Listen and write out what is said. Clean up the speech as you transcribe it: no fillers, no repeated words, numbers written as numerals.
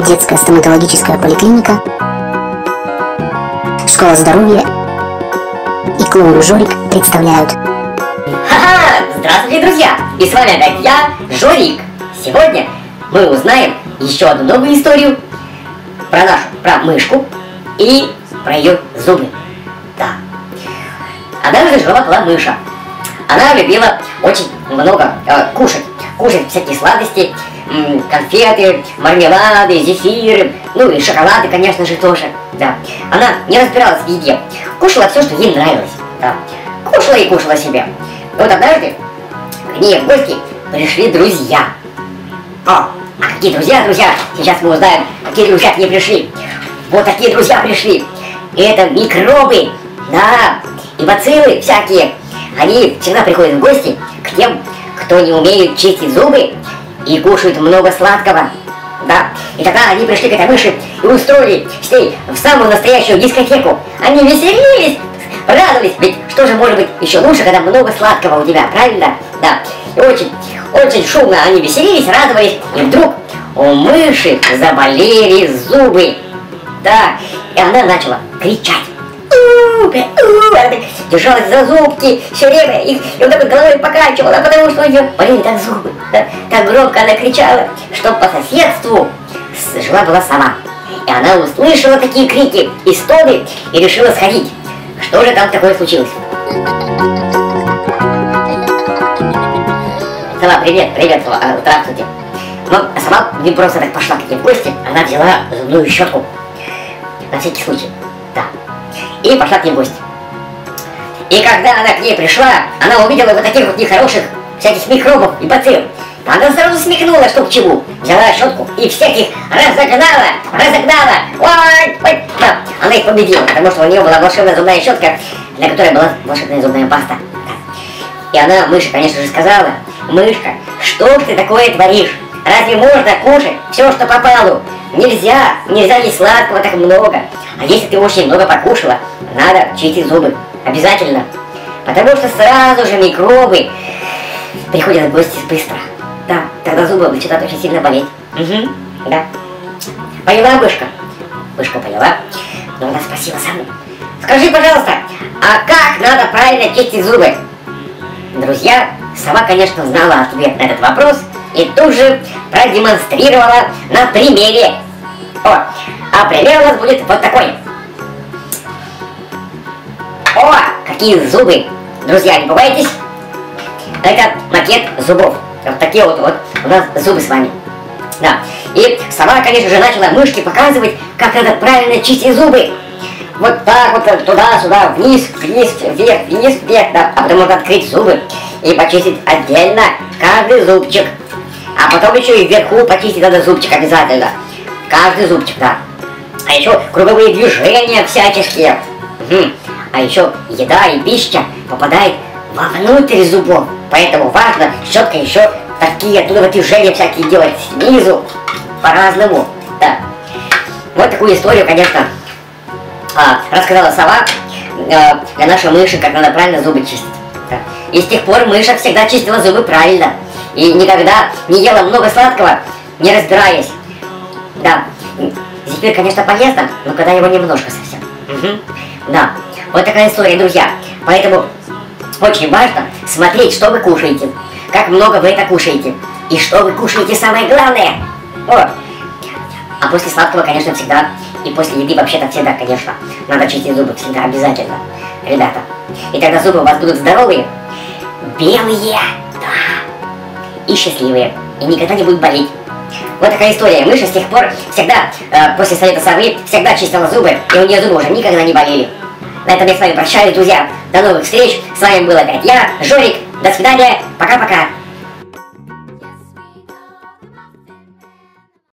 детская стоматологическая поликлиника, школа здоровья и клоун Жорик представляют. Ха-ха! Здравствуйте, друзья! И с вами опять я, Жорик. Сегодня мы узнаем еще одну новую историю про мышку и про ее зубы. Да. Однажды жила мыша. Она любила очень много кушать всякие сладости, конфеты, мармелады, зефиры, ну и шоколады, конечно же, тоже. Да. Она не разбиралась в еде, кушала все, что ей нравилось. Да. Кушала и кушала себе. И вот однажды к ней в гости пришли друзья. А какие друзья? Сейчас мы узнаем, какие друзья к ней пришли. Вот такие друзья пришли. И это микробы, да, и бациллы всякие. Они всегда приходят в гости к тем, кто не умеет чистить зубы и кушают много сладкого. Да. И тогда они пришли к этой мыши и устроили с ней в самую настоящую дискотеку. Они веселились, радовались, ведь что же может быть еще лучше, когда много сладкого у тебя, правильно? Да. И очень шумно они веселились, радовались, и вдруг у мыши заболели зубы. Да. И она начала кричать. Она держалась за зубки все время, и вот так вот головой покачивала, потому что у нее болели так зубы. Да? Так громко она кричала, что по соседству жила-была сова. И она услышала такие крики и стоны и решила сходить. Что же там такое случилось? Сова, привет, здравствуйте. Но сова не просто так пошла к ней в гости, она взяла зубную щетку. На всякий случай. Да. И пошла к ней в гости. И когда она к ней пришла, она увидела вот таких вот нехороших всяких микробов и бацилл. Она сразу смекнула, что к чему. Взяла щетку и всех их разогнала. Ой, да. Она их победила, потому что у нее была волшебная зубная щетка, для которой была волшебная зубная паста. И она мыши, конечно же, сказала: мышка, что ж ты такое творишь? Разве можно кушать все, что попало? Нельзя есть сладкого так много. А если ты очень много покушала, надо чистить зубы. Обязательно. Потому что сразу же микробы приходят в гости быстро. Да, тогда зубы начинают очень сильно болеть. Угу, да. Поняла, мышка? Мышка поняла. Но она спросила саму: скажи, пожалуйста, а как надо правильно чистить зубы? Друзья, сова, конечно, знала ответ на этот вопрос и тут же продемонстрировала на примере. А пример у нас будет вот такой. Какие зубы! Друзья, не пугайтесь. Это макет зубов. Вот такие вот у нас зубы с вами. Да. И сова, конечно же, начала мышке показывать, как надо правильно чистить зубы. Вот так вот, туда-сюда, вниз, вверх, да. А потом можно открыть зубы и почистить отдельно каждый зубчик. А потом еще и вверху почистить надо зубчик обязательно. Каждый зубчик, да. А еще круговые движения всяческие. Угу. А еще еда и пища попадает вовнутрь зубов. Поэтому важно щеткой еще такие оттуда движения всякие делать снизу. По-разному. Да. Вот такую историю, конечно, рассказала сова для нашей мыши, как надо правильно зубы чистить. Да. И с тех пор мыша всегда чистила зубы правильно. И никогда не ела много сладкого, не разбираясь. Да. Зефир, конечно, полезно, но когда его немножко совсем. Угу. Да. Вот такая история, друзья. Поэтому очень важно смотреть, что вы кушаете, как много вы это кушаете, и что вы кушаете самое главное. А после сладкого, конечно, всегда, и после еды вообще-то всегда, конечно, надо чистить зубы, всегда обязательно, ребята. И тогда зубы у вас будут здоровые, белые, да, и счастливые, и никогда не будут болеть. Вот такая история. Мыша с тех пор всегда, после совета совы, всегда чистила зубы, и у нее зубы уже никогда не болели. На этом я с вами прощаюсь, друзья. До новых встреч. С вами был опять я, Жорик. До свидания. Пока-пока.